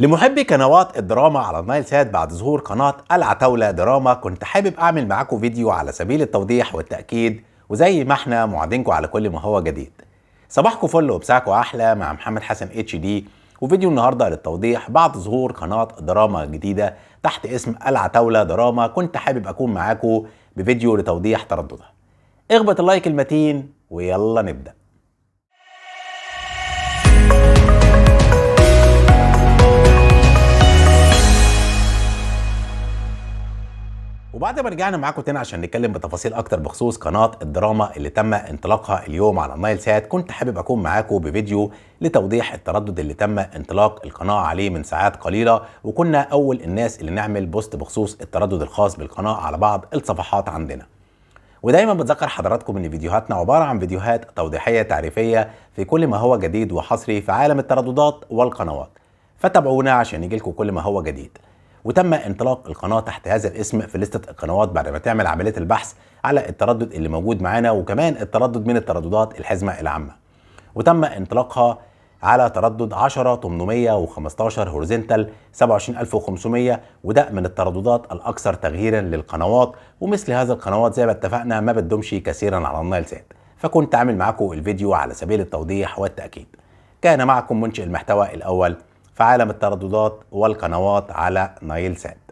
لمحبي قنوات الدراما على النايل سات، بعد ظهور قناة العتاولة دراما كنت حابب أعمل معاكم فيديو على سبيل التوضيح والتأكيد، وزي ما احنا موعدينكم على كل ما هو جديد. صباحكم فل وبساعكم أحلى مع محمد حسن HD، وفيديو النهاردة للتوضيح بعد ظهور قناة دراما جديدة تحت اسم العتاولة دراما. كنت حابب أكون معاكم بفيديو لتوضيح ترددها. اخبط اللايك المتين ويلا نبدأ. وبعد ما رجعنا معاكم تاني عشان نتكلم بتفاصيل اكتر بخصوص قناه الدراما اللي تم انطلاقها اليوم على النايل سات، كنت حابب اكون معاكم بفيديو لتوضيح التردد اللي تم انطلاق القناه عليه من ساعات قليله، وكنا اول الناس اللي نعمل بوست بخصوص التردد الخاص بالقناه على بعض الصفحات عندنا. ودايما بتذكر حضراتكم ان فيديوهاتنا عباره عن فيديوهات توضيحيه تعريفيه في كل ما هو جديد وحصري في عالم الترددات والقنوات، فتابعونا عشان يجيلكم كل ما هو جديد. وتم انطلاق القناه تحت هذا الاسم في لستة القنوات بعد ما تعمل عمليه البحث على التردد اللي موجود معانا، وكمان التردد من الترددات الحزمه العامه. وتم انطلاقها على تردد 10815 هوريزونتال 27500، وده من الترددات الاكثر تغييرا للقنوات. ومثل هذه القنوات زي ما اتفقنا ما بتدومش كثيرا على النايل سات، فكنت عامل معاكم الفيديو على سبيل التوضيح والتاكيد. كان معكم منشئ المحتوى الاول في عالم الترددات والقنوات على نايل سات.